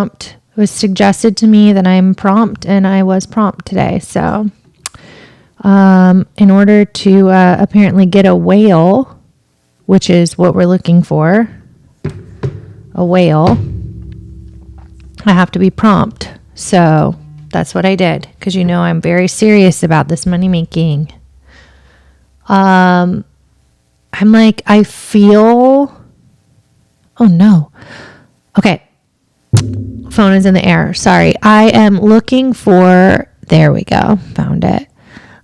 prompt. It was suggested to me that I'm prompt, and I was prompt today. So in order to apparently get a whale, which is what we're looking for, a whale, I have to be prompt. So that's what I did, because I'm very serious about this money making. I'm like, I feel, oh no. Okay. Phone is in the air. Sorry. I am looking for, there we go. Found it.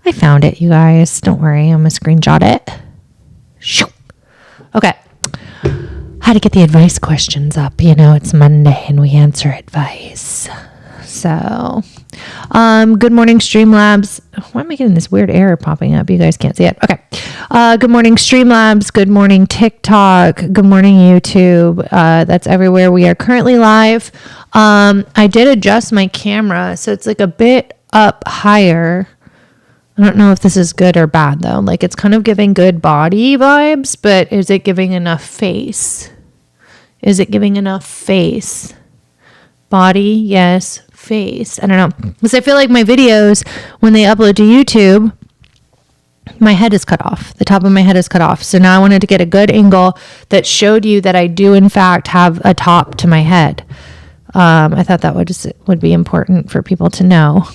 I found it, you guys. Don't worry. I'm going to screenshot it. Shoo. Okay. How to get the advice questions up. It's Monday and we answer advice. So, good morning, Streamlabs. Why am I getting this weird error popping up? You guys can't see it. Okay. Good morning, Streamlabs. Good morning, TikTok. Good morning, YouTube. That's everywhere. We are currently live. I did adjust my camera, so it's like a bit up higher. I don't know if this is good or bad though. Like, it's kind of giving good body vibes, but is it giving enough face? Is it giving enough face? Body, yes. Face, I don't know, because I feel like my videos, when they upload to YouTube, my head is cut off. The top of my head is cut off. So now I wanted to get a good angle that showed you that I do in fact have a top to my head. I thought that would be important for people to know.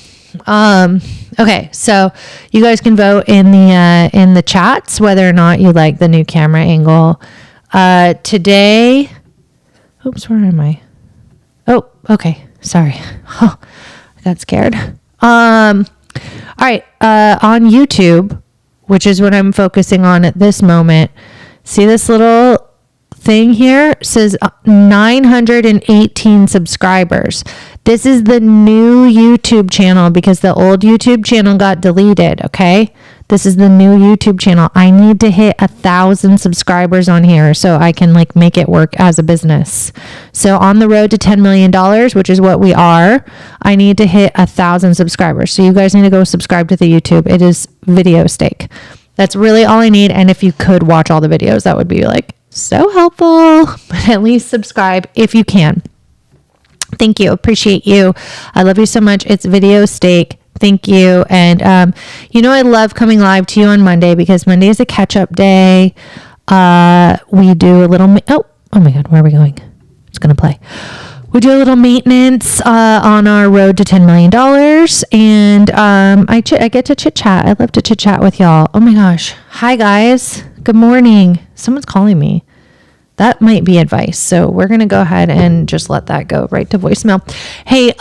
Okay, so you guys can vote in the chats whether or not you like the new camera angle. Today, oops, where am I? Oh, okay. Sorry. Oh, I got scared. All right. On YouTube, which is what I'm focusing on at this moment. See this little thing here? It says 918 subscribers. This is the new YouTube channel because the old YouTube channel got deleted. Okay. This is the new YouTube channel. I need to hit 1,000 subscribers on here so I can make it work as a business. So on the road to $10 million, which is what we are, I need to hit 1,000 subscribers. So you guys need to go subscribe to the YouTube. It is Video Steak. That's really all I need. And if you could watch all the videos, that would be so helpful, but at least subscribe if you can. Thank you. Appreciate you. I love you so much. It's Video Steak. Thank you. And, I love coming live to you on Monday because Monday is a catch-up day. We do a little, oh my God, where are we going? It's going to play. We do a little maintenance on our road to $10 million. And I get to chit-chat. I love to chit-chat with y'all. Oh my gosh. Hi, guys. Good morning. Someone's calling me. That might be advice. So we're going to go ahead and just let that go right to voicemail. Hey,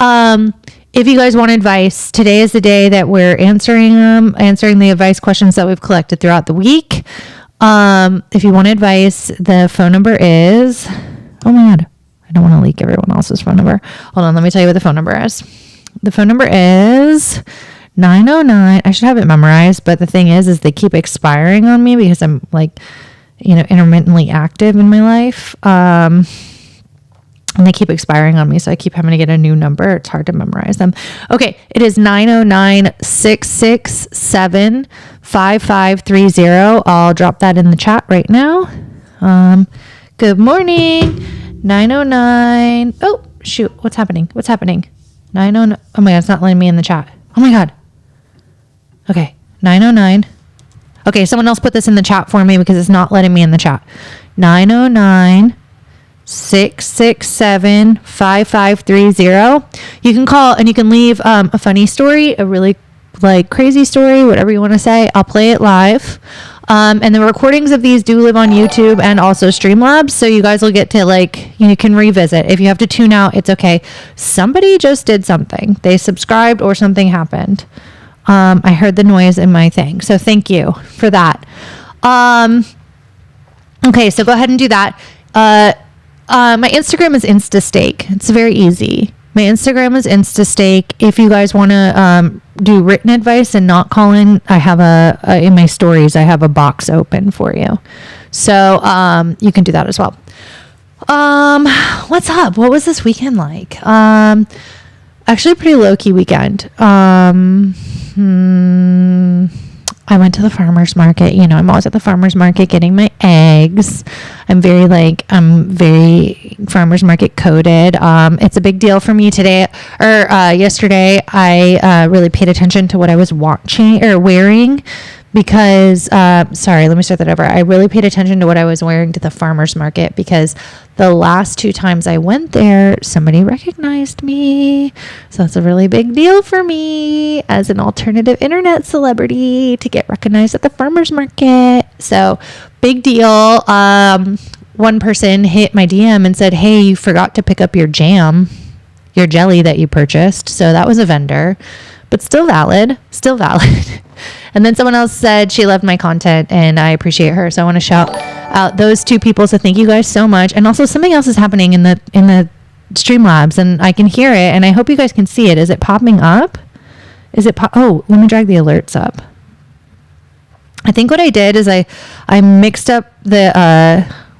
if you guys want advice, today is the day that we're answering the advice questions that we've collected throughout the week. If you want advice, the phone number is, oh my God, I don't want to leak everyone else's phone number. Hold on, let me tell you what the phone number is. The phone number is 909. I should have it memorized, but the thing is they keep expiring on me because I'm intermittently active in my life. And they keep expiring on me, so I keep having to get a new number. It's hard to memorize them. Okay, it is 909-667-5530. I'll drop that in the chat right now. Good morning, 909. Oh, shoot, what's happening? 909. Oh my God, it's not letting me in the chat. Oh my God. Okay, 909. Okay, someone else put this in the chat for me because it's not letting me in the chat. 909-667-5530. You can call and you can leave a funny story, a really crazy story, whatever you want to say. I'll play it live. And the recordings of these do live on YouTube and also Streamlabs. So you guys will get to you can revisit. If you have to tune out, it's okay. Somebody just did something. They subscribed or something happened. I heard the noise in my thing. So thank you for that. Okay, so go ahead and do that. My Instagram is InstaSteak. It's very easy. My Instagram is InstaSteak. If you guys want to do written advice and not call in, I have in my stories, I have a box open for you. So you can do that as well. What's up? What was this weekend like? Actually a pretty low-key weekend. I went to the farmer's market. You know, I'm always at the farmer's market getting my eggs. I'm very farmer's market coded. It's a big deal for me today or yesterday. I really paid attention to what I was watching or wearing because, sorry, let me start that over. I really paid attention to what I was wearing to the farmer's market because the last 2 times I went there, somebody recognized me. So that's a really big deal for me as an alternative internet celebrity to get recognized at the farmer's market. So big deal. One person hit my DM and said, hey, you forgot to pick up your jam, your jelly that you purchased. So that was a vendor, but still valid. And then someone else said she loved my content and I appreciate her. So I want to shout out those 2 people. So thank you guys so much. And also something else is happening in the Streamlabs and I can hear it and I hope you guys can see it. Is it popping up? Oh, let me drag the alerts up. I think what I did is I mixed up the,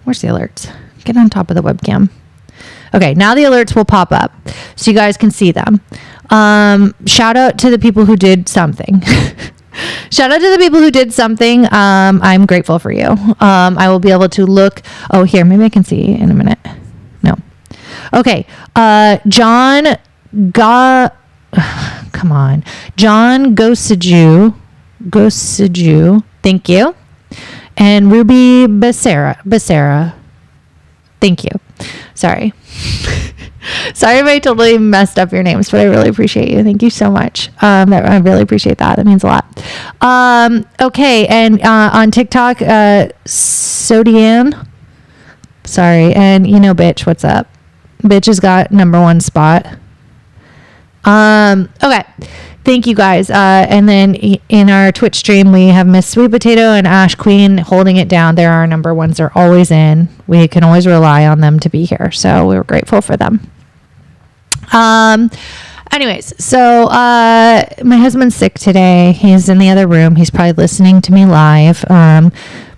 where's the alerts? Get on top of the webcam. Okay, now the alerts will pop up so you guys can see them. Shout out to the people who did something. Shout out to the people who did something. I'm grateful for you. I will be able to look. Oh, here, maybe I can see in a minute. No. Okay. John Gosaju. Thank you. And Ruby Becerra. Thank you. Sorry. Sorry if I totally messed up your names, but I really appreciate you. Thank you so much. I really appreciate that. That means a lot. Okay. And on TikTok, Sodian. Sorry. And bitch, what's up? Bitch has got #1 spot. Okay. Thank you guys. And then in our Twitch stream, we have Miss Sweet Potato and Ash Queen holding it down. They're our #1s. They're always in. We can always rely on them to be here. So we're grateful for them. Anyways, so my husband's sick today. He's in the other room. He's probably listening to me live.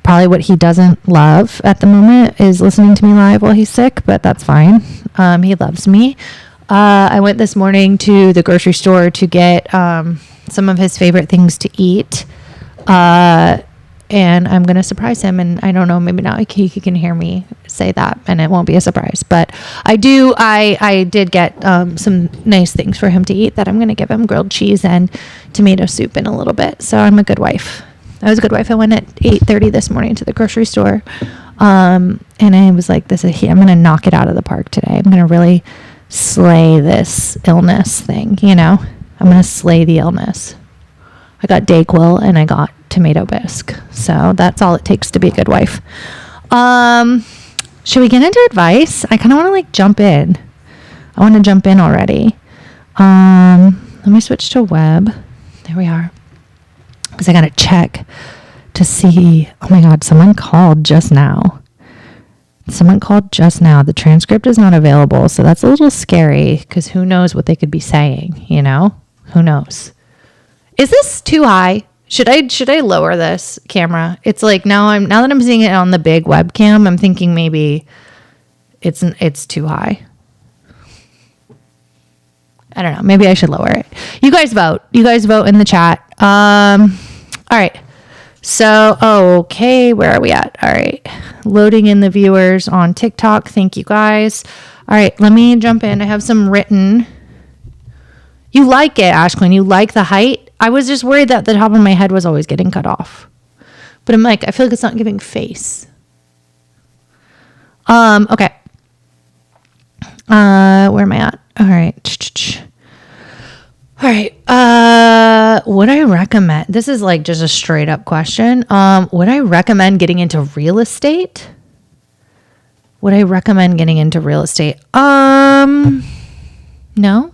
Probably what he doesn't love at the moment is listening to me live while he's sick, but that's fine. He loves me. I went this morning to the grocery store to get some of his favorite things to eat. And I'm going to surprise him. And I don't know, maybe now he can hear me say that and it won't be a surprise. But I did get some nice things for him to eat that I'm going to give him: grilled cheese and tomato soup in a little bit. So I'm a good wife. I was a good wife. I went at 8:30 this morning to the grocery store. And I was like, I'm going to knock it out of the park today. I'm going to really slay this illness thing, I'm going to slay the illness. I got Dayquil and I got tomato bisque. So that's all it takes to be a good wife. Should we get into advice? I kind of want to jump in. I want to jump in already. Let me switch to web. There we are. Because I got to check to see. Oh my God, someone called just now. The transcript is not available. So that's a little scary because who knows what they could be saying, Who knows? Is this too high? Should I lower this camera? It's like now that I'm seeing it on the big webcam, I'm thinking maybe it's too high. I don't know. Maybe I should lower it. You guys vote. In the chat. All right. So, okay, where are we at? All right. Loading in the viewers on TikTok. Thank you guys. All right, let me jump in. I have some written. You like it, Ash Queen. You like the height? I was just worried that the top of my head was always getting cut off. But I'm like, I feel like it's not giving face. Okay. Where am I at? All right. All right. Would I recommend, this is just a straight up question. Would I recommend getting into real estate? No.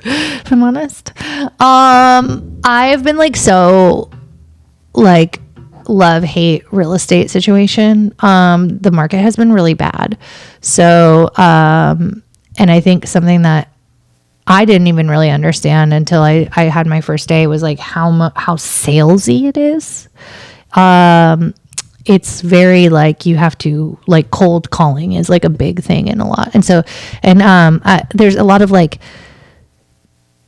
If I'm honest. I've been so love-hate real estate situation. The market has been really bad. So, and I think something that I didn't even really understand until I had my first day was how salesy it is. It's very you have to cold calling is a big thing and a lot. And so, there's a lot of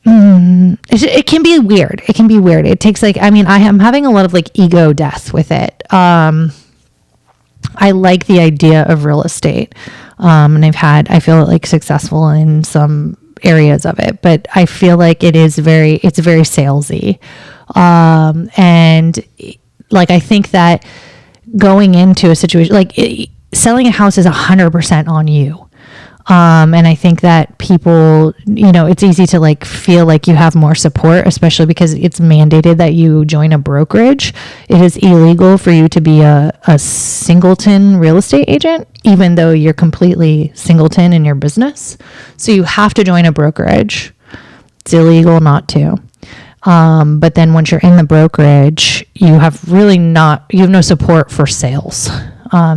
it can be weird. It can be weird. It takes like, I mean, I am having a lot of like ego death with it. I like the idea of real estate. And I feel like successful in some areas of it, but I feel like it's very salesy. And like, I think that going into a situation like selling a house is 100% on you. And I think that people, it's easy to like feel like you have more support, especially because it's mandated that you join a brokerage. It is illegal for you to be a singleton real estate agent, even though you're completely singleton in your business. So you have to join a brokerage. It's illegal not to. But then once you're in the brokerage, you have no support for sales.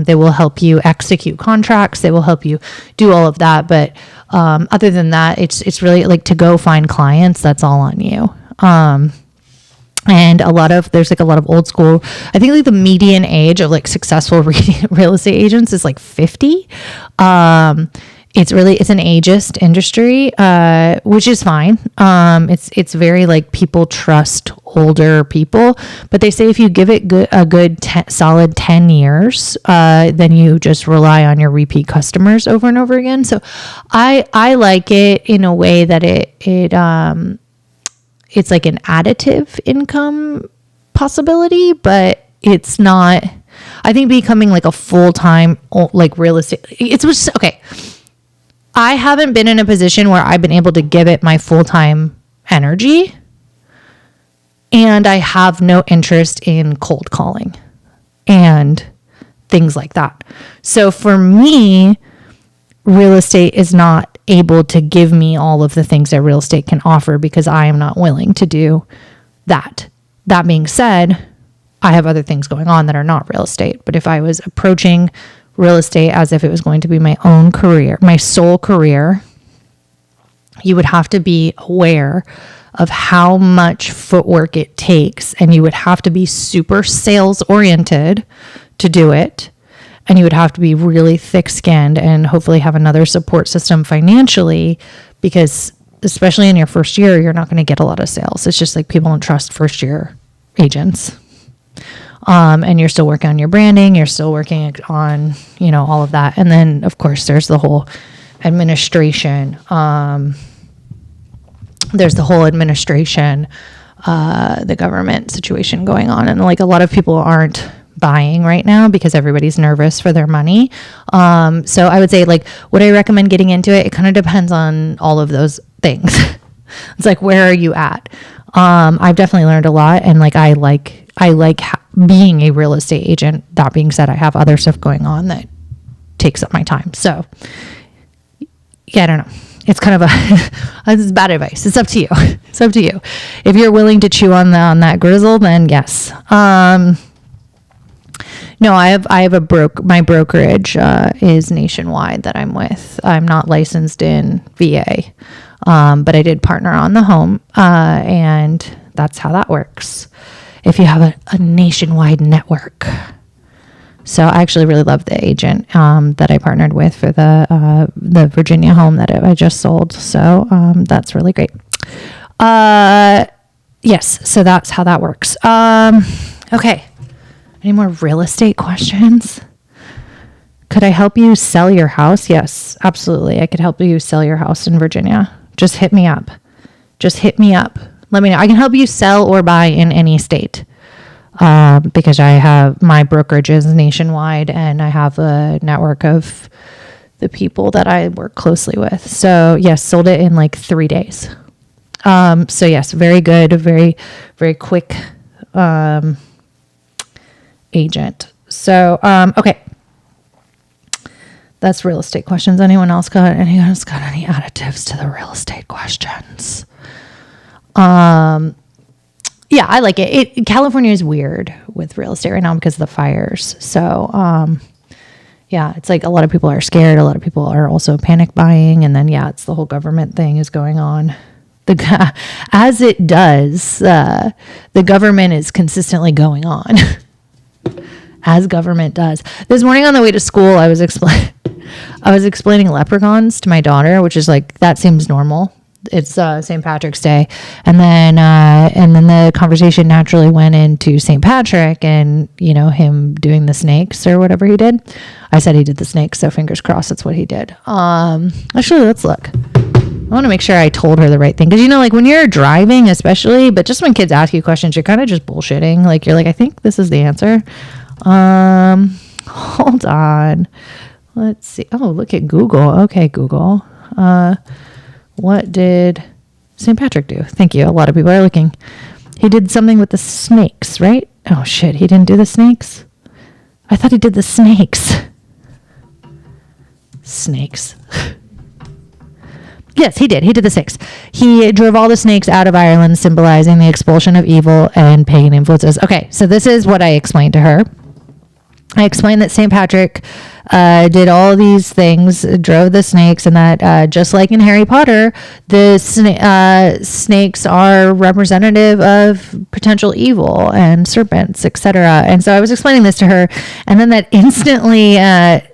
They will help you execute contracts. They will help you do all of that. But other than that, it's really like to go find clients. That's all on you. And there's like a lot of old school, I think like the median age of like successful real estate agents is like 50. It's an ageist industry, which is fine. It's very like people trust older people, but they say if you give it a good solid 10 years, then you just rely on your repeat customers over and over again. So I like it in a way that it's like an additive income possibility, but it's not, I think becoming like a full-time like real estate, okay. I haven't been in a position where I've been able to give it my full-time energy, and I have no interest in cold calling and things like that. So for me, real estate is not able to give me all of the things that real estate can offer because I am not willing to do that. That being said, I have other things going on that are not real estate. But if I was approaching real estate as if it was going to be my own career, my sole career, you would have to be aware of how much footwork it takes, and you would have to be super sales oriented to do it, and you would have to be really thick-skinned and hopefully have another support system financially, because especially in your first year, you're not going to get a lot of sales. It's just like people don't trust first year agents. And you're still working on your branding, you're still working on, all of that. And then of course there's the whole administration. The government situation going on. And like a lot of people aren't buying right now because everybody's nervous for their money. So I would say like, would I recommend getting into it? It kind of depends on all of those things. It's like, where are you at? I've definitely learned a lot, and like, I like being a real estate agent. That being said, I have other stuff going on that takes up my time. So yeah, I don't know. It's kind of this is bad advice. It's up to you. It's up to you. If you're willing to chew on that grizzle, then yes. No, I have my brokerage is nationwide that I'm with. I'm not licensed in VA. But I did partner on the home, and that's how that works. If you have a nationwide network. So I actually really love the agent that I partnered with for the Virginia home that I just sold. So that's really great. Yes, so that's how that works. Okay. Any more real estate questions? Could I help you sell your house? Yes, absolutely. I could help you sell your house in Virginia. Just hit me up. Let me know. I can help you sell or buy in any state because I have my brokerage is nationwide, and I have a network of the people that I work closely with. So yes, sold it in like 3 days. So yes, very good, very, very quick agent. So okay. That's real estate questions. Anyone else got any additives to the real estate questions? Yeah, I like it. California is weird with real estate right now because of the fires. So, yeah, it's like a lot of people are scared. A lot of people are also panic buying. And then, yeah, it's the whole government thing is going on. As it does, the government is consistently going on. As government does. This morning on the way to school, I was explaining leprechauns to my daughter, which is like, that seems normal. it's St. Patrick's Day. And then the conversation naturally went into St. Patrick and, you know, him doing the snakes or whatever he did. I said he did the snakes, so fingers crossed that's what he did. Actually, let's look. I want to make sure I told her the right thing. Because, you know, like when you're driving especially, but just when kids ask you questions, you're kind of just bullshitting. Like, you're like, I think this is the answer. Hold on. Let's see. Oh, look at Google. Okay, Google. What did St. Patrick do? Thank you. A lot of people are looking. He did something with the snakes, right? Oh, shit. He didn't do the snakes? I thought he did the snakes. Snakes. Yes, he did. He did the snakes. He drove all the snakes out of Ireland, symbolizing the expulsion of evil and pagan influences. Okay, so this is what I explained to her. I explained that St. Patrick did all these things, drove the snakes, and that just like in Harry Potter, the snakes are representative of potential evil and serpents, etc. And so I was explaining this to her, and then that instantly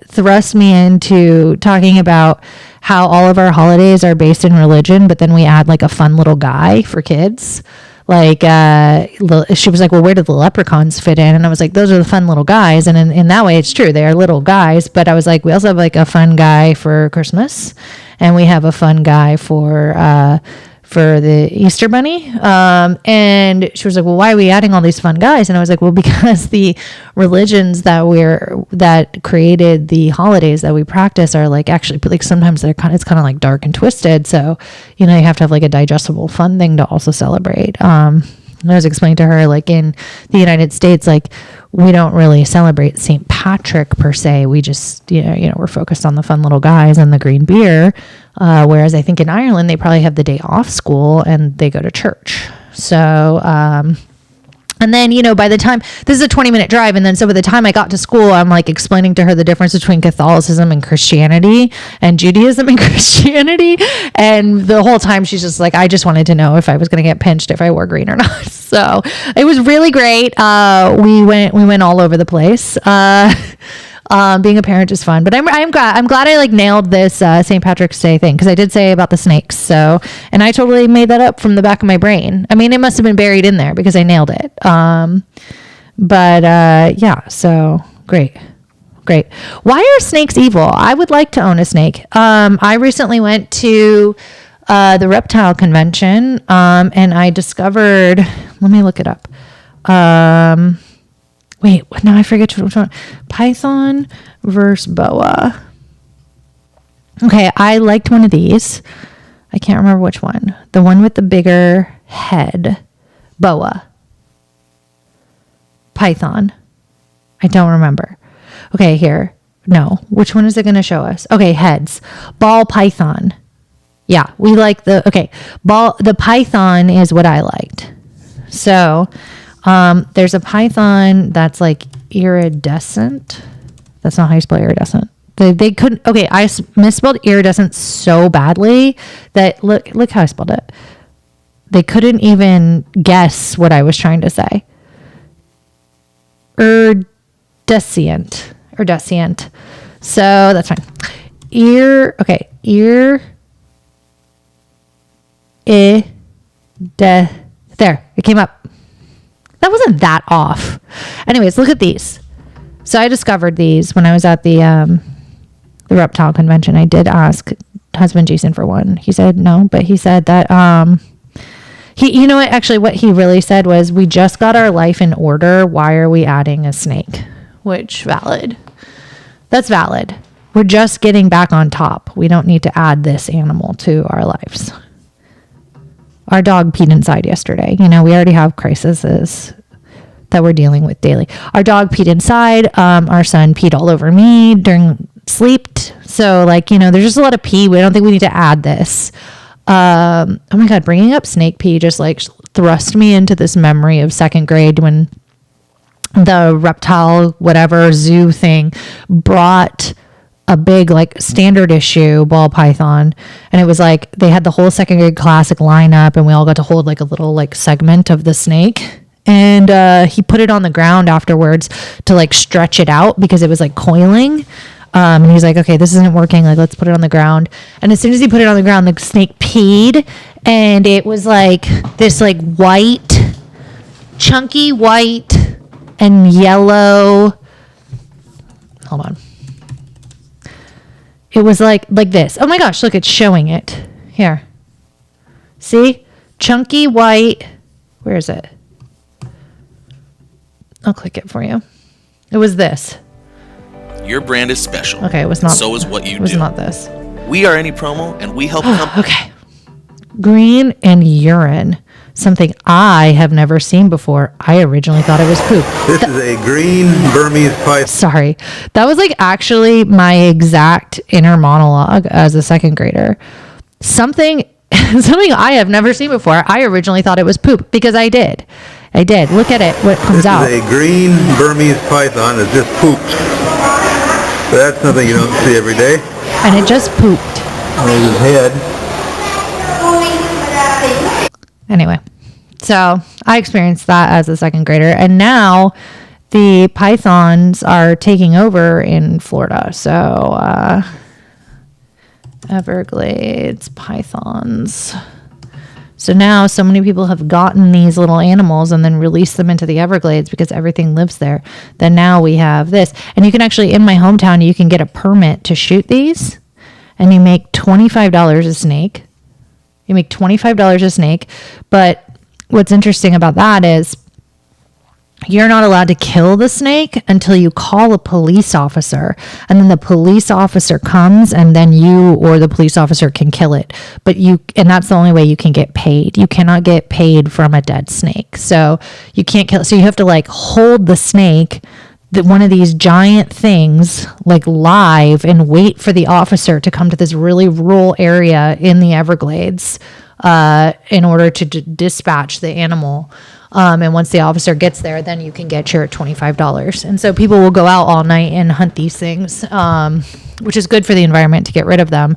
thrust me into talking about how all of our holidays are based in religion, but then we add like a fun little guy for kids. Like, she was like, well, where do the leprechauns fit in? And I was like, those are the fun little guys. And in that way, it's true. They are little guys. But I was like, we also have like a fun guy for Christmas. And we have a fun guy for the Easter Bunny. And she was like, well, why are we adding all these fun guys? And I was like, well, because the religions that created the holidays that we practice are like, actually, like sometimes it's kind of like dark and twisted. So, you know, you have to have like a digestible fun thing to also celebrate. And I was explaining to her, like in the United States, like we don't really celebrate St. Patrick per se. We just, you know, we're focused on the fun little guys and the green beer. Whereas I think in Ireland, they probably have the day off school and they go to church. So, and then, you know, by the time, this is a 20-minute drive. And then so by the time I got to school, I'm like explaining to her the difference between Catholicism and Christianity and Judaism and Christianity. And the whole time she's just like, I just wanted to know if I was going to get pinched if I wore green or not. So it was really great. We went all over the place. Being a parent is fun, but I'm glad I like nailed this St. Patrick's Day thing, because I did say about the snakes. So, and I totally made that up from the back of my brain. I mean, it must have been buried in there because I nailed it. Yeah, so great. Why are snakes evil? I would like to own a snake. I recently went to the reptile convention, and I discovered. Let me look it up. Wait, now I forget which one. Python versus boa. Okay, I liked one of these. I can't remember which one. The one with the bigger head. Boa. Python. I don't remember. Okay, here. No. Which one is it going to show us? Okay, heads. Ball python. Yeah, we like the python is what I liked. So, there's a python that's like iridescent. That's not how you spell iridescent. They couldn't. Okay, I misspelled iridescent so badly that look how I spelled it. They couldn't even guess what I was trying to say. Iridescent. So that's fine. There, it came up. That wasn't that off. Anyways, look at these. So I discovered these when I was at the reptile convention. I did ask husband Jason for one. He said no, but he said that you know what? Actually, what he really said was, we just got our life in order. Why are we adding a snake? Which valid. That's valid. We're just getting back on top. We don't need to add this animal to our lives. Our dog peed inside yesterday. You know, we already have crises that we're dealing with daily. Our dog peed inside. Our son peed all over me during sleep. So, like, you know, there's just a lot of pee. We don't think we need to add this. Oh my God, bringing up snake pee just like thrust me into this memory of second grade when the reptile, whatever zoo thing brought a big like standard issue ball python, and it was like they had the whole second grade classic lineup, and we all got to hold like a little like segment of the snake, and he put it on the ground afterwards to like stretch it out because it was like coiling. And he's like, okay, this isn't working. Like, let's put it on the ground. And as soon as he put it on the ground, the snake peed. And it was like this like white, chunky white and yellow. Hold on. It was like this. Oh my gosh, look, it's showing it. Here. See? Chunky white. Where is it? I'll click it for you. It was this. Your brand is special. Okay, it was not. So is what you do. It was not this. We are Any Promo, and we help Okay. Green and urine. Something I have never seen before. I originally thought it was poop. This is a green Burmese python. Sorry. That was like actually my exact inner monologue as a second grader. Something I have never seen before. I originally thought it was poop because I did. Look at it, what comes out. This is a green Burmese python that just pooped. That's something you don't see every day. And it just pooped. There's his head. Anyway, so I experienced that as a second grader. And now the pythons are taking over in Florida. So Everglades pythons. So now so many people have gotten these little animals and then released them into the Everglades because everything lives there. Then now we have this. And you can actually, in my hometown, you can get a permit to shoot these. And you make $25 a snake. You make $25 a snake. But what's interesting about that is you're not allowed to kill the snake until you call a police officer. And then the police officer comes and then you or the police officer can kill it. And that's the only way you can get paid. You cannot get paid from a dead snake. So you can't kill it. So you have to like hold the snake, one of these giant things, like live, and wait for the officer to come to this really rural area in the Everglades in order to dispatch the animal. And once the officer gets there, then you can get your $25. And so people will go out all night and hunt these things, which is good for the environment to get rid of them.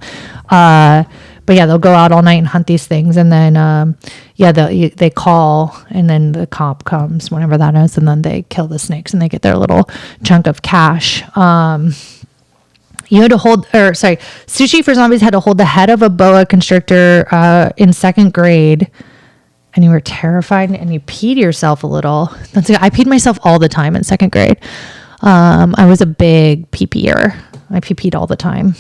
But yeah, they'll go out all night and hunt these things. And then, they call, and then the cop comes whenever that is. And then they kill the snakes and they get their little chunk of cash. You had to Sushi for Zombies had to hold the head of a boa constrictor in second grade. And you were terrified and you peed yourself a little. I peed myself all the time in second grade. I was a big pee-peeer. I pee-peed all the time.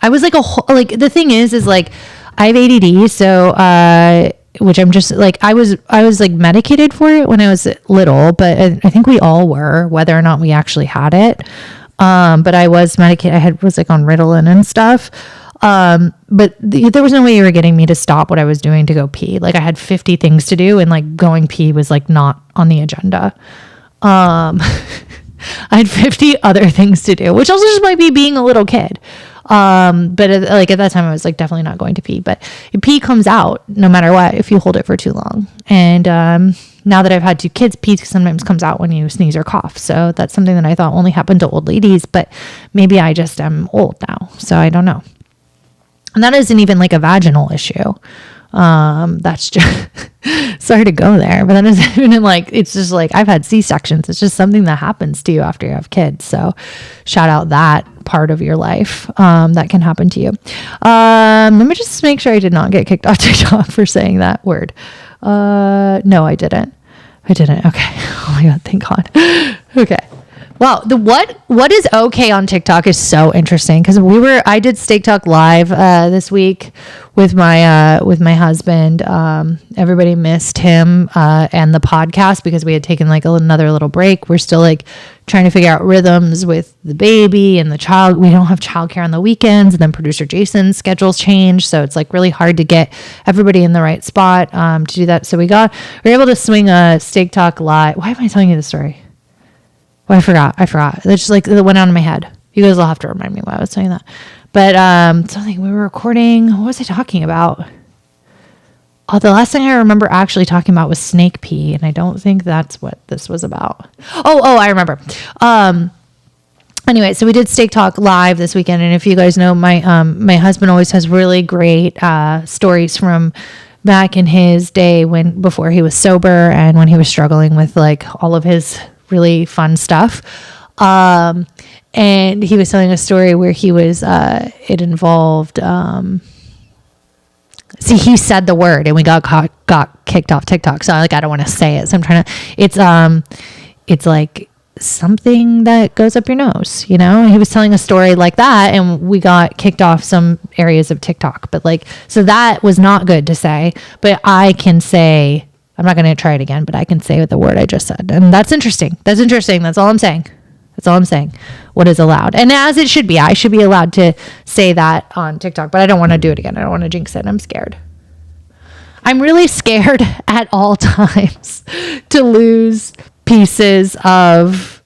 I was like the thing is like I have ADD, so which I'm just like I was like medicated for it when I was little, but I think we all were, whether or not we actually had it. But I was medicated. I was like on Ritalin and stuff. But there was no way you were getting me to stop what I was doing to go pee. Like I had 50 things to do, and like going pee was like not on the agenda. I had 50 other things to do, which also just might be being a little kid. But like at that time I was like definitely not going to pee, but pee comes out no matter what if you hold it for too long. And now that I've had 2 kids, pee sometimes comes out when you sneeze or cough. So that's something that I thought only happened to old ladies, but maybe I just am old now. So I don't know. And that isn't even like a vaginal issue. That's just sorry to go there, but that isn't even like, it's just like I've had C-sections. It's just something that happens to you after you have kids. So shout out that part of your life that can happen to you. Let me just make sure I did not get kicked off TikTok for saying that word. No, I didn't. Okay. Oh my God. Thank God. Okay. Wow, what is okay on TikTok is so interesting because I did Steak Talk Live this week with my husband. Everybody missed him and the podcast because we had taken like another little break. We're still like trying to figure out rhythms with the baby and the child. We don't have childcare on the weekends, and then producer Jason's schedules change, so it's like really hard to get everybody in the right spot to do that. So we were able to swing a Steak Talk Live. Why am I telling you this story? Oh, I forgot. It's just like it went out of my head. You guys will have to remind me why I was saying that. But something we were recording. What was I talking about? Oh, the last thing I remember actually talking about was snake pee, and I don't think that's what this was about. Oh, I remember. Anyway, so we did Steak Talk Live this weekend, and if you guys know, my husband always has really great stories from back in his day before he was sober and when he was struggling with like all of his really fun stuff. And he was telling a story where he was, it involved, see, he said the word and we got kicked off TikTok. So I don't want to say it. So I'm trying to, it's like something that goes up your nose, you know? He was telling a story like that and we got kicked off some areas of TikTok, but so that was not good to say, but I can say, I'm not going to try it again, but I can say the word I just said. And that's interesting. That's interesting. That's all I'm saying. That's all I'm saying. What is allowed. And as it should be, I should be allowed to say that on TikTok, but I don't want to do it again. I don't want to jinx it. I'm scared. I'm really scared at all times to lose pieces of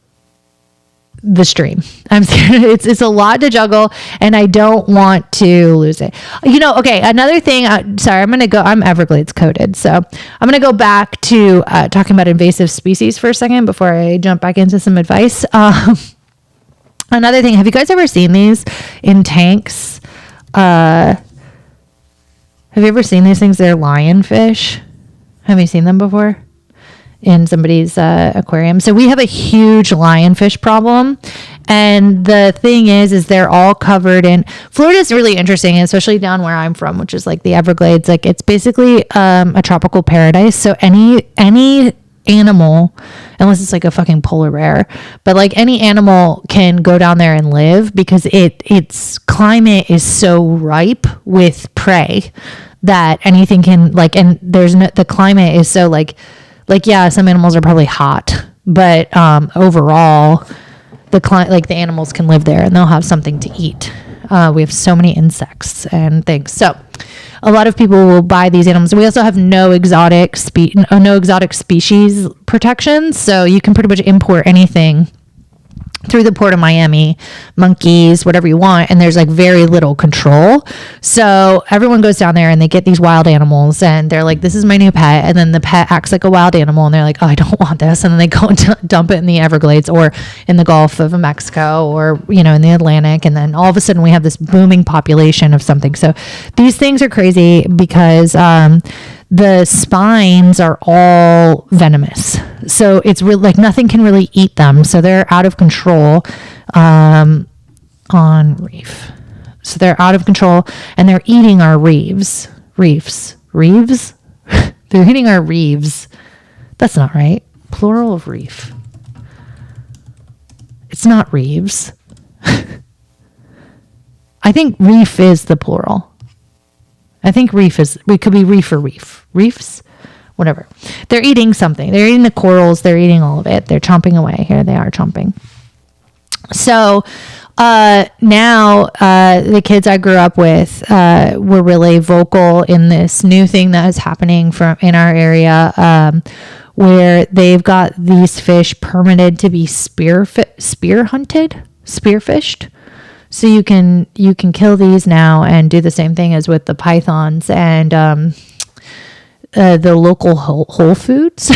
the stream. I'm scared. It's a lot to juggle and I don't want to lose it. Okay. Another thing, sorry, I'm Everglades coded. So I'm going to go back to talking about invasive species for a second before I jump back into some advice. Another thing, have you guys ever seen these in tanks? Have you ever seen these things? They're lionfish. Have you seen them before? In somebody's aquarium. So we have a huge lionfish problem. And the thing is they're all covered in, Florida is really interesting, especially down where I'm from, which is like the Everglades. Like it's basically a tropical paradise. So any animal, unless it's like a fucking polar bear, but like any animal can go down there and live because its climate is so ripe with prey that anything can and the climate is so yeah, some animals are probably hot, but overall the animals can live there and they'll have something to eat. We have so many insects and things. So a lot of people will buy these animals. We also have no exotic species protections. So you can pretty much import anything through the port of Miami, monkeys, whatever you want. And there's very little control. So everyone goes down there and they get these wild animals and they're like, this is my new pet. And then the pet acts like a wild animal and they're like, oh, I don't want this. And then they go and dump it in the Everglades or in the Gulf of Mexico or, in the Atlantic. And then all of a sudden we have this booming population of something. So these things are crazy because, the spines are all venomous. So it's really nothing can really eat them. So they're out of control on reef. So they're out of control and they're eating our reefs. They're eating our reefs. That's not right. Plural of reef. It's not reefs. I think reef is the plural. I think we could be reef or reefs, whatever. They're eating something. They're eating the corals. They're eating all of it. They're chomping away. Here they are chomping. So now the kids I grew up with were really vocal in this new thing that is happening in our area where they've got these fish permitted to be spearfished. So you can kill these now and do the same thing as with the pythons and the local Whole Foods.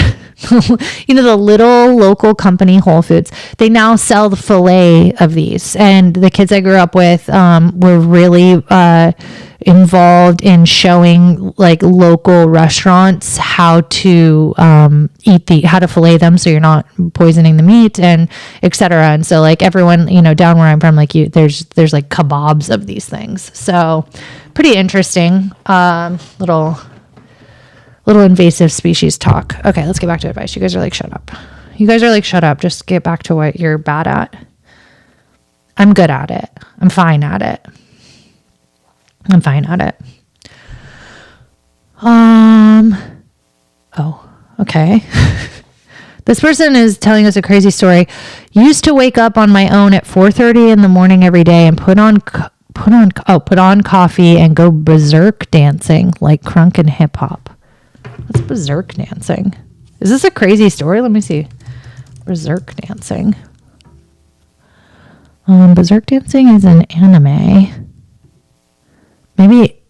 The little local company Whole Foods. They now sell the fillet of these. And the kids I grew up with were really involved in showing local restaurants how to how to fillet them so you're not poisoning the meat and etc. And so everyone down where I'm from there's kebabs of these things. So pretty interesting. Little invasive species talk. Okay, let's get back to advice. You guys are shut up. Shut up. Just get back to what you're bad at. I'm good at it. I'm fine at it. Oh, okay. This person is telling us a crazy story. Used to wake up on my own at 4:30 in the morning every day and put on coffee and go berserk dancing like crunk and hip hop. What's berserk dancing? Is this a crazy story? Let me see. Berserk dancing. Berserk dancing is an anime. Maybe.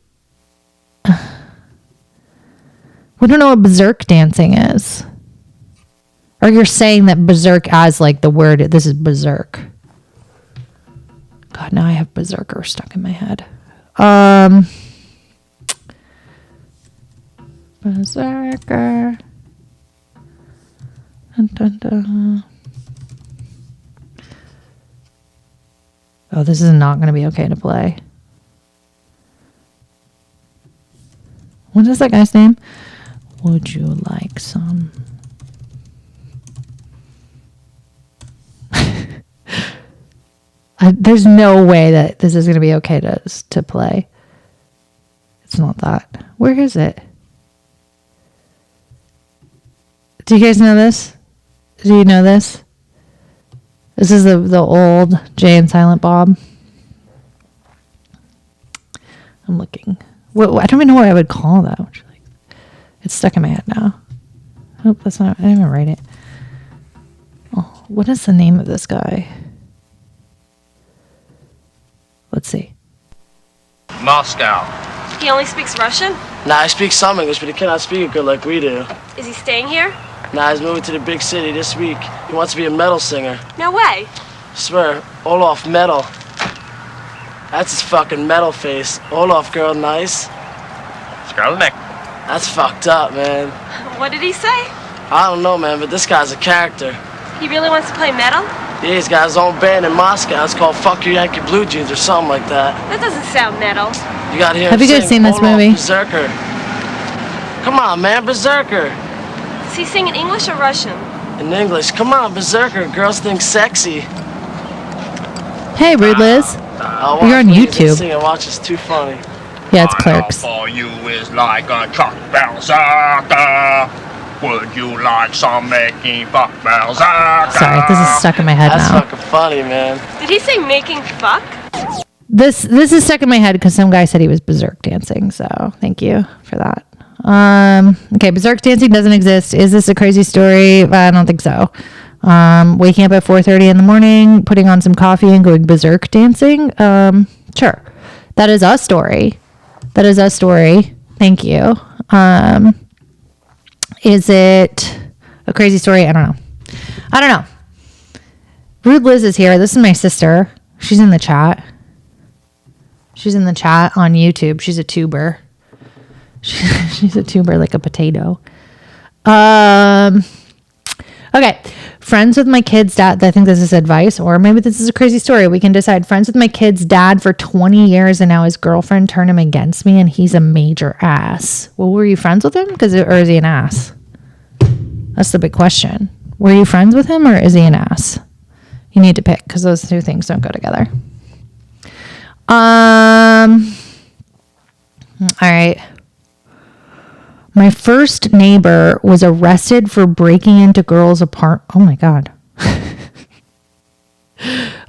We don't know what berserk dancing is. Or you're saying that berserk as the word, this is berserk. God, now I have berserker stuck in my head. Berserker. Dun, dun, dun. Oh, this is not going to be okay to play. What is that guy's name? Would you like some? There's no way that this is going to be okay to play. It's not that. Where is it? Do you guys know this? Do you know this? This is the old Jay and Silent Bob. I'm looking. I don't even know what I would call that. It's stuck in my head now. Oh, that's not. I didn't even write it. Oh, what is the name of this guy? Let's see. Moscow. He only speaks Russian? Nah, I speak some English, but he cannot speak it good like we do. Is he staying here? Nah, he's moving to the big city this week. He wants to be a metal singer. No way. Swear, Olaf Metal. That's his fucking metal face. Olaf, girl, nice. Skrillex. That's fucked up, man. What did he say? I don't know, man, but this guy's a character. He really wants to play metal? Yeah, he's got his own band in Moscow. It's called Fuck Your Yankee Blue Jeans or something like that. That doesn't sound metal. You gotta hear Have him you guys sing seen this Olaf movie? Berserker. Come on, man, Berserker. Does he sing in English or Russian? In English, come on, Berserker. Girls think sexy. Hey, Rude Liz. Oh, You're on please, YouTube. Sing and watch, it's too funny. Yeah, it's Clerks. For you is like a truck berserker. Would you like some making fuck berserker? Sorry, this is stuck in my head That's now. fucking funny, man. Did he say making fuck? This is stuck in my head because some guy said he was berserk dancing. So thank you for that. Okay, berserk dancing doesn't exist. Is this a crazy story? I don't think so. Waking up at 4:30 in the morning, putting on some coffee and going berserk dancing. Sure. That is a story. That is a story. Thank you. Is it a crazy story? I don't know. Rude Liz is here. This is my sister. She's in the chat. She's in the chat on YouTube. She's a tuber. She's a tuber like a potato. Okay. Friends with my kid's dad. I think this is advice, or maybe this is a crazy story. We can decide. Friends with my kid's dad for 20 years, and now his girlfriend turned him against me, and he's a major ass. Well, were you friends with him? Or is he an ass? That's the big question. Were you friends with him, or is he an ass? You need to pick, because those two things don't go together. All right. My first neighbor was arrested for breaking into girls' apartment. Oh my God.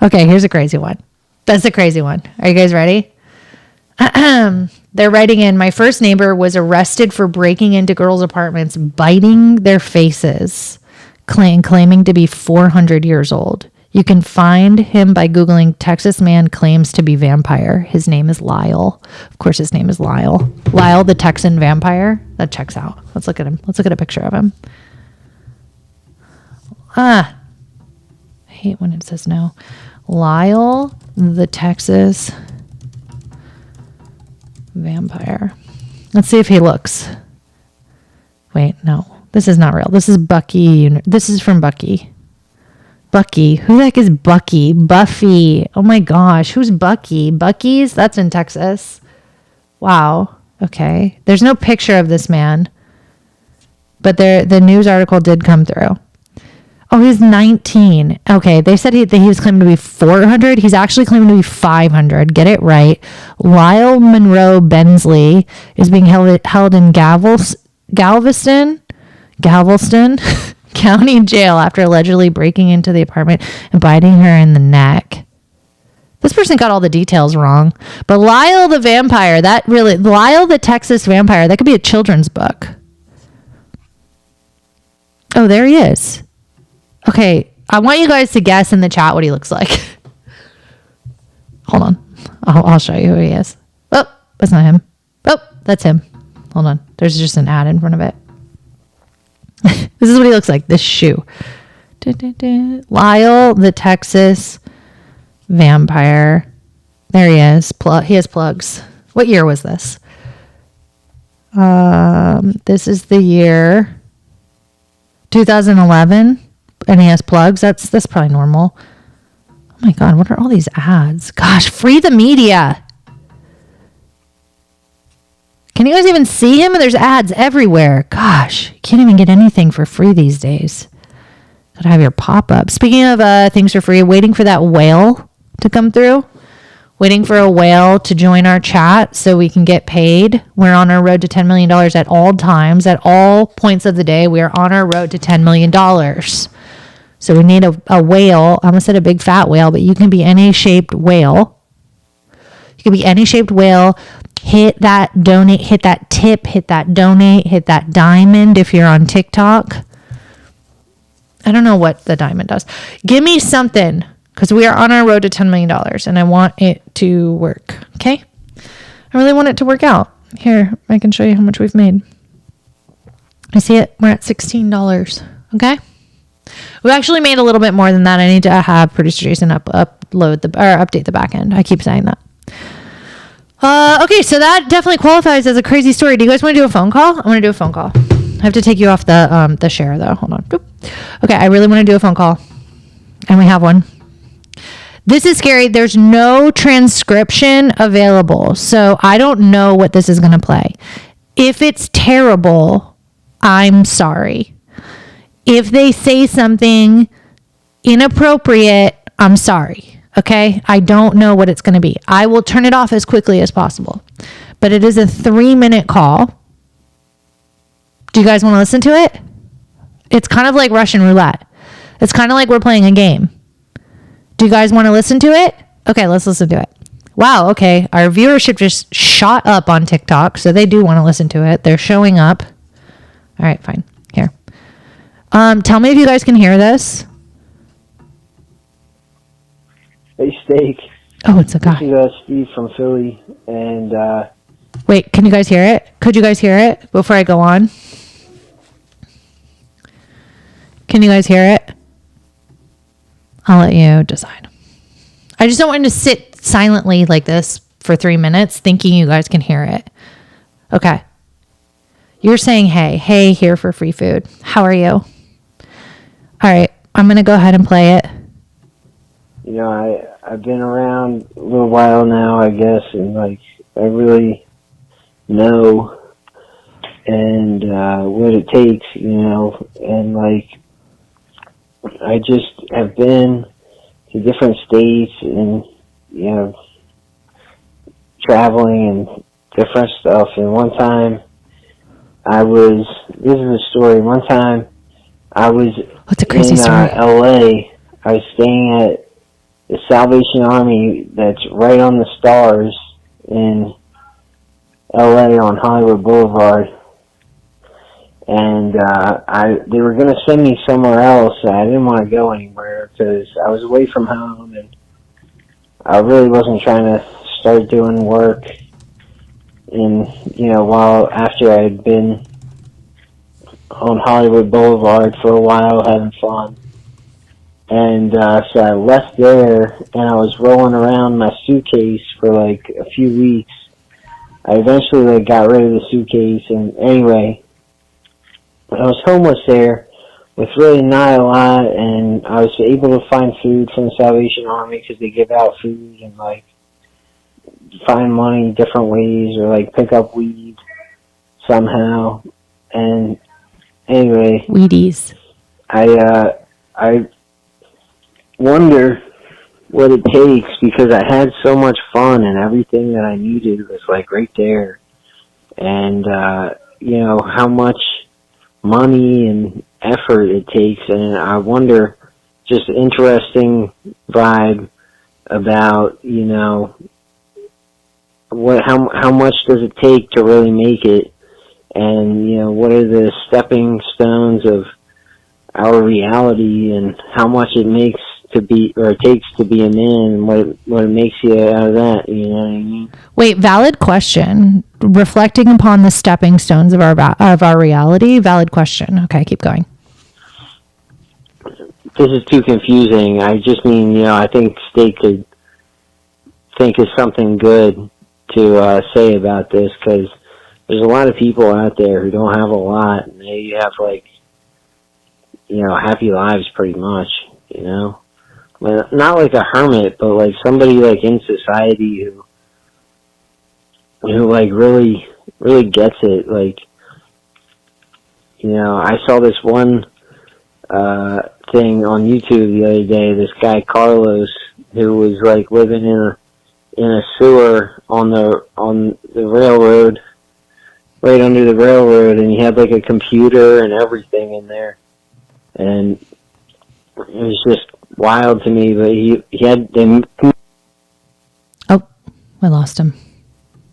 Okay, here's a crazy one. That's a crazy one. Are you guys ready? They're writing in, my first neighbor was arrested for breaking into girls' apartments, biting their faces, claiming to be 400 years old. You can find him by Googling Texas man claims to be vampire. His name is Lyle. Of course, his name is Lyle. Lyle, the Texan vampire. That checks out. Let's look at him. Let's look at a picture of him. I hate when it says no. Lyle, the Texas vampire. Let's see if he looks. Wait, no. This is not real. This is Bucky. This is from Bucky. Bucky. Who the heck is Bucky? Buffy. Oh my gosh. Who's Bucky? Bucky's? That's in Texas. Wow. Okay. There's no picture of this man. But the news article did come through. Oh, he's 19. Okay. They said he was claiming to be 400. He's actually claiming to be 500. Get it right. Lyle Monroe Bensley is being held in Galveston County Jail after allegedly breaking into the apartment and biting her in the neck. This person got all the details wrong. But Lyle the vampire, Lyle the Texas vampire, that could be a children's book. Oh, there he is. Okay, I want you guys to guess in the chat what he looks like. Hold on. I'll show you who he is. Oh, that's not him. Oh, that's him. Hold on. There's just an ad in front of it. This is what he looks like. This shoe. Lyle, the Texas vampire. There he is. He has plugs. What year was this? This is the year 2011, and he has plugs. That's probably normal. Oh my God, what are all these ads? Gosh, free the media. Can you guys even see him? There's ads everywhere. Gosh, you can't even get anything for free these days. Gotta have your pop-up. Speaking of things for free, waiting for that whale to come through. Waiting for a whale to join our chat so we can get paid. We're on our road to $10 million at all times. At all points of the day, we are on our road to $10 million. So we need a whale. I almost said a big fat whale, but you can be any shaped whale. You can be any shaped whale. Hit that donate, hit that tip, hit that donate, hit that diamond if you're on TikTok. I don't know what the diamond does. Give me something because we are on our road to $10 million and I want it to work. Okay. I really want it to work out. Here, I can show you how much we've made. I see it. We're at $16. Okay. We actually made a little bit more than that. I need to have producer Jason update the back end. I keep saying that. Okay, so that definitely qualifies as a crazy story. Do you guys want to do a phone call? I want to do a phone call. I have to take you off the share though. Hold on. Boop. Okay, I really want to do a phone call, and we have one. This is scary. There's no transcription available, so I don't know what this is going to play. If it's terrible, I'm sorry. If they say something inappropriate, I'm sorry. Okay, I don't know what it's going to be. I will turn it off as quickly as possible. But it is a 3-minute call. Do you guys want to listen to it? It's kind of like Russian roulette. It's kind of like we're playing a game. Do you guys want to listen to it? Okay, let's listen to it. Wow, okay. Our viewership just shot up on TikTok, so they do want to listen to it. They're showing up. All right, fine. Here. Tell me if you guys can hear this. Hey, Steak. Oh, it's a guy. This is Steve from Philly, and wait, can you guys hear it? Could you guys hear it before I go on? Can you guys hear it? I'll let you decide. I just don't want to sit silently like this for 3 minutes thinking you guys can hear it. Okay. You're saying, hey, here for free food. How are you? All right, I'm going to go ahead and play it. you know, I've been around a little while now, I guess, and like I really know and what it takes, you know, and like I just have been to different states and, you know, traveling and different stuff. And one time this is a story, one time I was What's a crazy in story? LA. I was staying at the Salvation Army that's right on the Stars in LA on Hollywood Boulevard. And they were going to send me somewhere else. I didn't want to go anywhere because I was away from home and I really wasn't trying to start doing work after I had been on Hollywood Boulevard for a while having fun. And so I left there and I was rolling around my suitcase for like a few weeks. I eventually got rid of the suitcase, and anyway, I was homeless there with really not a lot, and I was able to find food from the Salvation Army because they give out food and like find money different ways or like pick up weed somehow. And anyway, Wheaties. I wonder what it takes because I had so much fun and everything that I needed was like right there. And, how much money and effort it takes. And I wonder, just interesting vibe about, how much does it take to really make it? And, what are the stepping stones of our reality and how much it makes to be, or it takes to be a man, and what it makes you out of that, you know what I mean? Wait, valid question. Reflecting upon the stepping stones of our reality. Valid question. Okay, keep going. This is too confusing. I just mean, I think Steak could think of something good to say about this, because there's a lot of people out there who don't have a lot, and they have happy lives pretty much, not like a hermit, but like somebody like in society who like really gets it. Like, you know, I saw this one thing on YouTube the other day. This guy Carlos, who was like living in a sewer on the railroad, right under the railroad, and he had like a computer and everything in there, and it was just wild to me. But he had them. Oh, we lost him.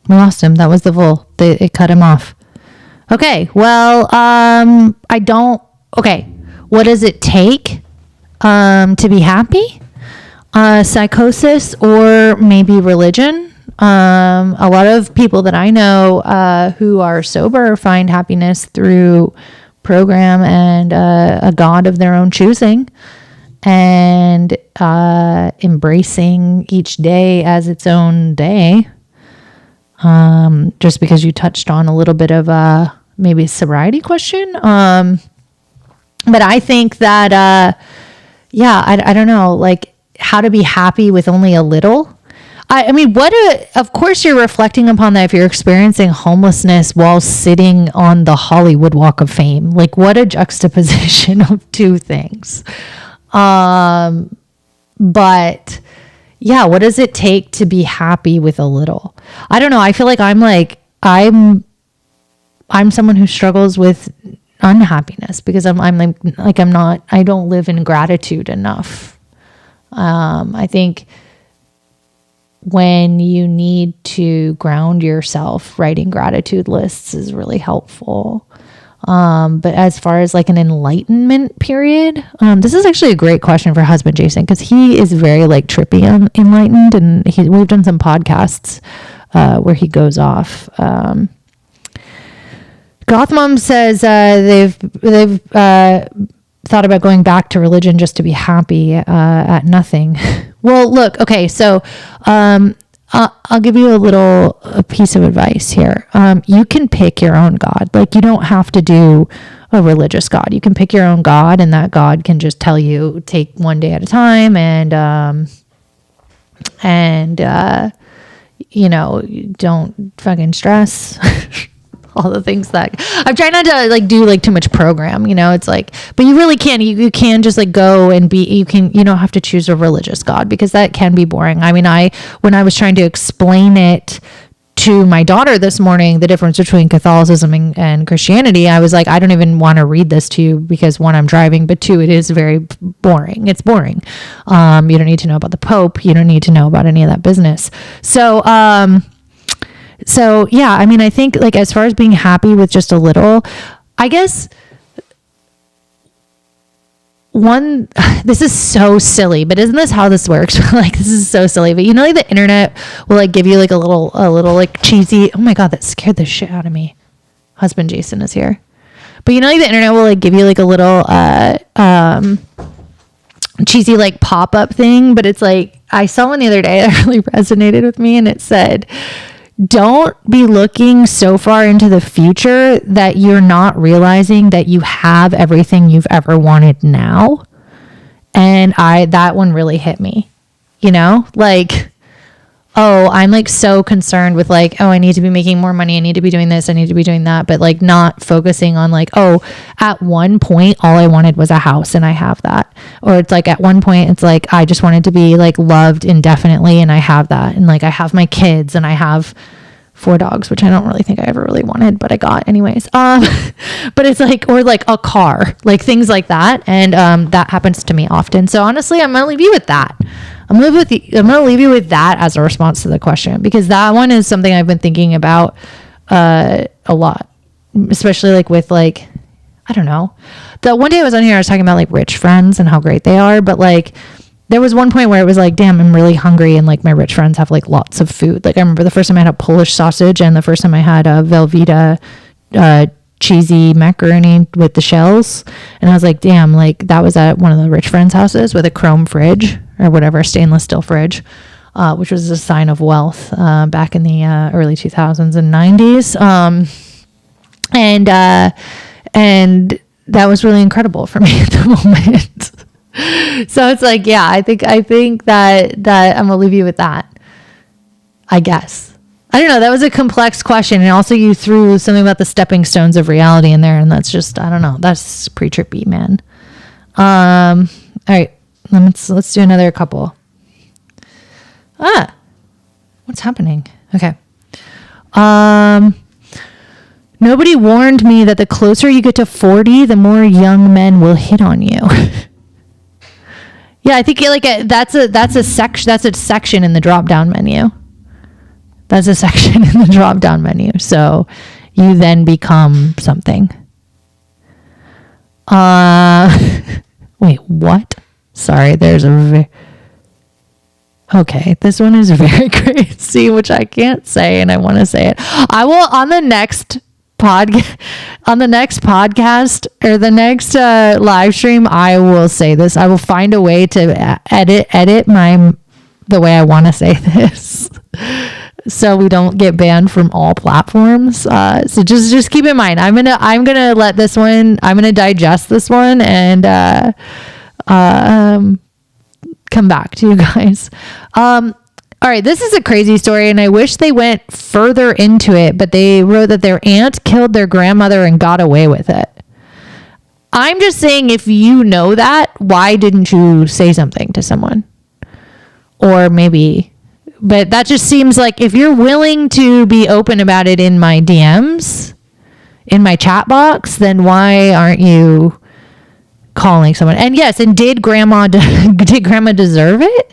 That was the bull. It cut him off. Okay. Well, okay. What does it take to be happy? Psychosis or maybe religion. A lot of people that I know who are sober find happiness through program and a God of their own choosing, and embracing each day as its own day. Just because you touched on a little bit of maybe a sobriety question. But I think that, I don't know, like how to be happy with only a little. I mean, of course you're reflecting upon that if you're experiencing homelessness while sitting on the Hollywood Walk of Fame. Like, what a juxtaposition of two things. But yeah, what does it take to be happy with a little? I don't know. I feel like I'm someone who struggles with unhappiness because I don't live in gratitude enough. I think when you need to ground yourself, writing gratitude lists is really helpful. But as far as like an enlightenment period, this is actually a great question for husband Jason, because he is very like trippy enlightened, and we've done some podcasts where he goes off. Goth Mom says they've thought about going back to religion just to be happy at nothing. Well, look, okay, so I'll give you a piece of advice here. You can pick your own God. Like, you don't have to do a religious God. You can pick your own God, and that God can just tell you, take one day at a time, and you know, don't fucking stress. All the things that I'm trying not to like do like too much program, you know, it's like, but you really can, you can just like go and you don't have to choose a religious God, because that can be boring. I mean, when I was trying to explain it to my daughter this morning, the difference between Catholicism and Christianity, I was like, I don't even want to read this to you because, one, I'm driving, but two, it is very boring. It's boring. You don't need to know about the Pope. You don't need to know about any of that business. So yeah, I mean, I think like as far as being happy with just a little, I guess this is so silly, but isn't this how this works? Like, this is so silly, but you know, like the internet will like give you like a little like cheesy, oh my God, that scared the shit out of me. Husband Jason is here. But you know, like the internet will like give you like a little, cheesy like pop-up thing, but it's like, I saw one the other day that really resonated with me, and it said, don't be looking so far into the future that you're not realizing that you have everything you've ever wanted now. And that one really hit me, you know, like, oh, I'm like so concerned with like, oh, I need to be making more money. I need to be doing this. I need to be doing that. But like not focusing on like, oh, at one point, all I wanted was a house and I have that. Or it's like at one point, it's like, I just wanted to be like loved indefinitely and I have that. And like, I have my kids and I have 4 dogs, which I don't really think I ever really wanted, but I got anyways. But it's like, or like a car, like things like that. And that happens to me often. So honestly, I'm going to leave you with that. I'm going to leave you with that as a response to the question, because that one is something I've been thinking about a lot, especially like with like, I don't know. The one day I was on here, I was talking about like rich friends and how great they are. But like, there was one point where it was like, damn, I'm really hungry. And like my rich friends have like lots of food. Like I remember the first time I had a Polish sausage and the first time I had a Velveeta cheesy macaroni with the shells, and I was like, damn, like that was at one of the rich friends' houses with a chrome fridge or whatever, stainless steel fridge, which was a sign of wealth back in the early 2000s and 90s. And that was really incredible for me at the moment. So it's like, yeah, I think that I'm gonna leave you with that. I guess. I don't know. That was a complex question, and also you threw something about the stepping stones of reality in there, and that's just, I don't know. That's pretty trippy, man. All right, let's do another couple. What's happening? Okay. Nobody warned me that the closer you get to 40, the more young men will hit on you. Yeah, I think that's a section in the drop down menu. That's a section in the drop down menu. So you then become something. Wait, what? Sorry, okay, this one is very crazy, which I can't say, and I want to say it. I will on the next podcast or the next live stream. I will say this. I will find a way to edit the way I want to say this, so we don't get banned from all platforms. So just keep in mind. I'm gonna let this one. I'm gonna digest this one and come back to you guys. All right, this is a crazy story, and I wish they went further into it, but they wrote that their aunt killed their grandmother and got away with it. I'm just saying, if you know that, why didn't you say something to someone? Or maybe, but that just seems like if you're willing to be open about it in my DMs, in my chat box, then why aren't you calling someone? And yes, and did grandma deserve it?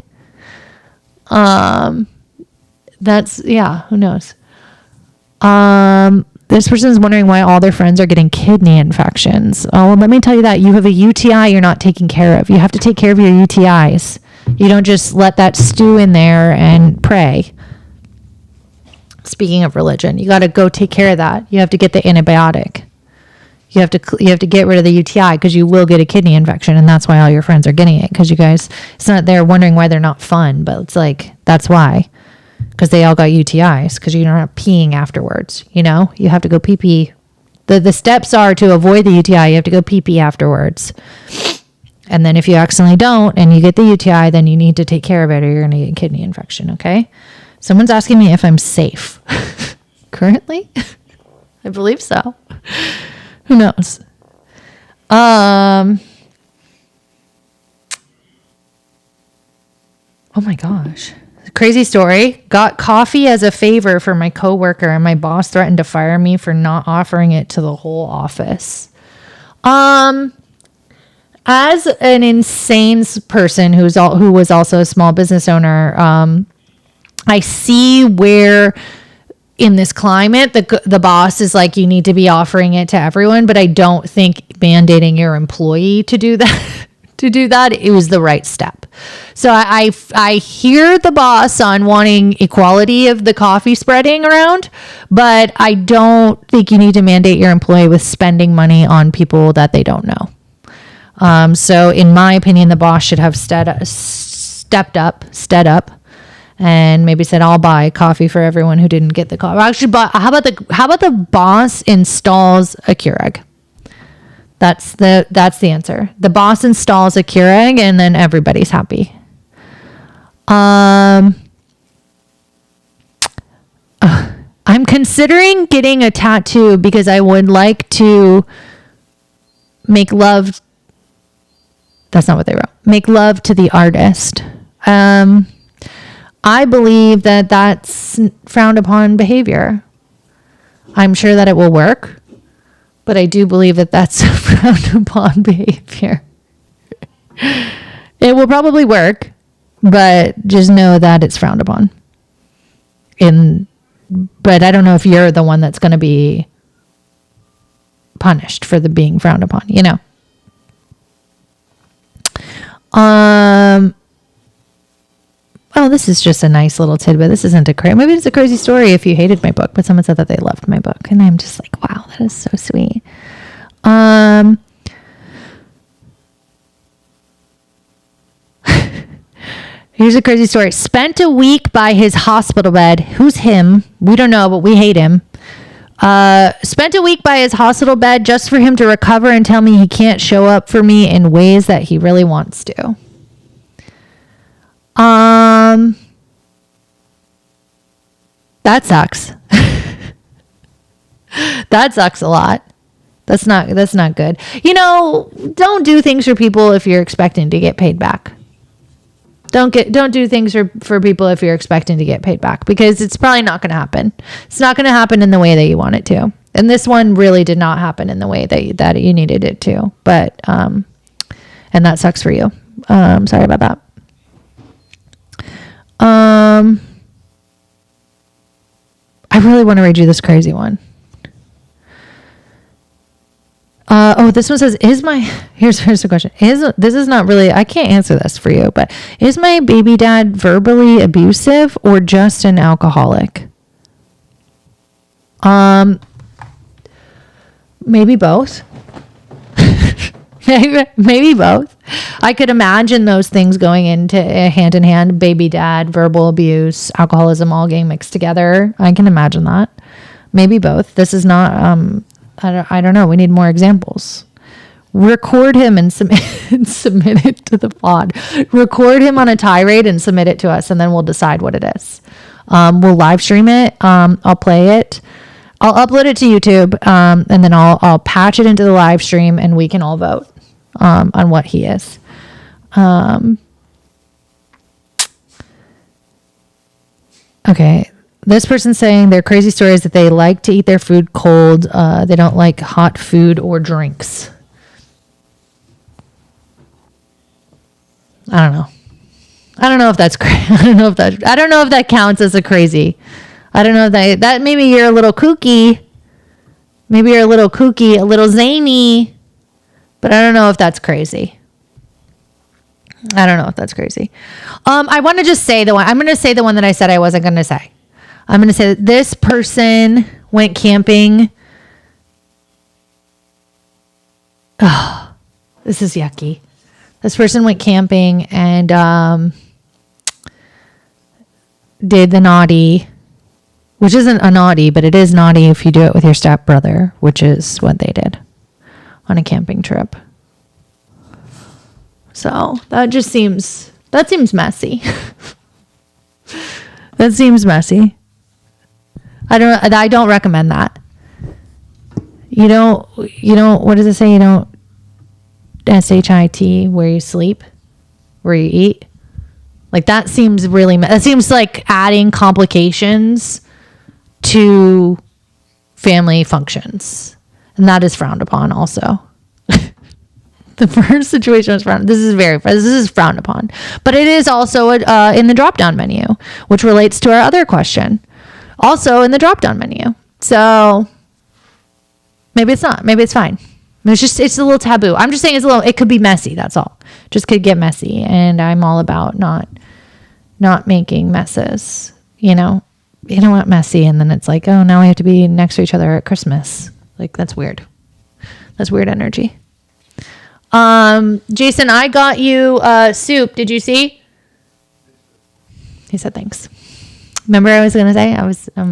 That's, yeah, who knows? This person's wondering why all their friends are getting kidney infections. Oh, well, let me tell you that you have a UTI you're not taking care of. You have to take care of your UTIs. You don't just let that stew in there and pray. Speaking of religion, you got to go take care of that. You have to get the antibiotic. You have to get rid of the UTI because you will get a kidney infection, and that's why all your friends are getting it. Because you guys, it's not they're wondering why they're not fun, but it's like that's why, because they all got UTIs because you're not peeing afterwards. You know, you have to go pee pee. The steps are to avoid the UTI. You have to go pee pee afterwards, and then if you accidentally don't and you get the UTI, then you need to take care of it, or you're gonna get a kidney infection. Okay. Someone's asking me if I'm safe currently. I believe so. Who knows? Oh my gosh. Crazy story. Got coffee as a favor for my coworker, and my boss threatened to fire me for not offering it to the whole office. As an insane person who was also a small business owner, I see where in this climate, the boss is like, you need to be offering it to everyone, but I don't think mandating your employee to do that, it was the right step. So I hear the boss on wanting equality of the coffee spreading around, but I don't think you need to mandate your employee with spending money on people that they don't know. So in my opinion, the boss should have stepped up, and maybe said, I'll buy coffee for everyone who didn't get the coffee. Actually, how about the boss installs a Keurig? That's the answer. The boss installs a Keurig, and then everybody's happy. I'm considering getting a tattoo because I would like to make love. That's not what they wrote. Make love to the artist. I believe that that's frowned upon behavior. I'm sure that it will work, but I do believe that that's frowned upon behavior. It will probably work, but just know that it's frowned upon. But I don't know if you're the one that's going to be punished for the being frowned upon, you know? Oh, this is just a nice little tidbit. This isn't maybe it's a crazy story if you hated my book, but someone said that they loved my book, and I'm just like, wow, that is so sweet. Here's a crazy story. Spent a week by his hospital bed. Who's him? We don't know, but we hate him. Spent a week by his hospital bed just for him to recover and tell me he can't show up for me in ways that he really wants to. That sucks. That sucks a lot. That's not good. You know, don't do things for people if you're expecting to get paid back. Don't do things for people if you're expecting to get paid back, because it's probably not going to happen. It's not going to happen in the way that you want it to. And this one really did not happen in the way that you needed it to. But and that sucks for you. Sorry about that. I really want to read you this crazy one. This one says, here's the question. This is not really, I can't answer this for you, but is my baby dad verbally abusive or just an alcoholic? Maybe both. Maybe both. I could imagine those things going into hand in hand. Baby dad, verbal abuse, alcoholism, all getting mixed together. I can imagine that. Maybe both. This is not, I don't know. We need more examples. Record him and submit it to the pod. Record him on a tirade and submit it to us, and then we'll decide what it is. We'll live stream it. I'll play it. I'll upload it to YouTube, and then I'll patch it into the live stream, and we can all vote on what he is. Okay. This person's saying their crazy story is that they like to eat their food cold. They don't like hot food or drinks. I don't know. I don't know if that's crazy. I don't know if that counts as a crazy. I don't know if that maybe you're a little kooky. Maybe you're a little kooky, a little zany. But I don't know if that's crazy. I don't know if that's crazy. I want to just say I'm going to say the one that I said I wasn't going to say. I'm going to say that this person went camping. Oh, this is yucky. This person went camping and did the naughty, which isn't a naughty, but it is naughty if you do it with your stepbrother, which is what they did on a camping trip. So that seems messy. That seems messy. I don't recommend that. You don't, what does it say? You don't SHIT where you sleep, where you eat. Like that seems that seems like adding complications to family functions. And that is frowned upon also. The first situation was frowned. This is frowned upon, but it is also in the drop-down menu, which relates to our other question. Also in the drop-down menu. So maybe it's not. Maybe it's fine. It's a little taboo. I'm just saying it could be messy. That's all. Just could get messy. And I'm all about not making messes. You don't want messy. And then it's like, oh, now we have to be next to each other at Christmas. Like, that's weird. That's weird energy. Jason, I got you soup. Did you see? He said thanks. Remember I was going to say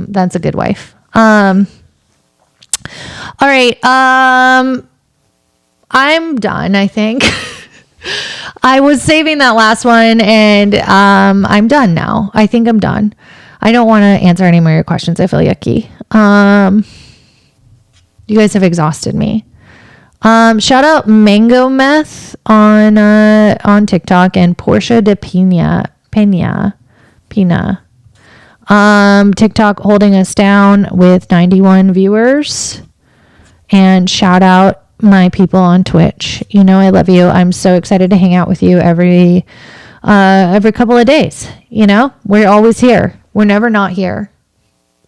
that's a good wife. All right. I'm done, I think. I was saving that last one and I'm done now. I think I'm done. I don't want to answer any more of your questions. I feel yucky. You guys have exhausted me. Shout out Mango Meth on TikTok and Portia de Pina. TikTok holding us down with 91 viewers. And shout out my people on Twitch. I love you. I'm so excited to hang out with you every couple of days. We're always here. We're never not here.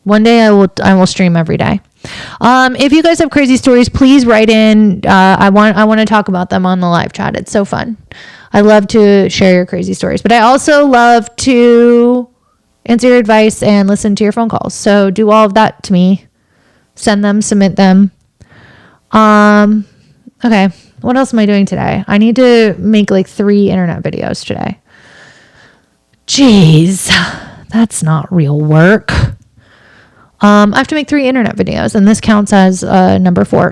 One day I will stream every day. If you guys have crazy stories, please write in. I want to talk about them on the live chat. It's so fun. I love to share your crazy stories, but I also love to answer your advice and listen to your phone calls. So do all of that to me. Send them, submit them. Okay. What else am I doing today? I need to make like 3 internet videos today. Jeez, that's not real work. I have to make 3 internet videos, and this counts as number 4.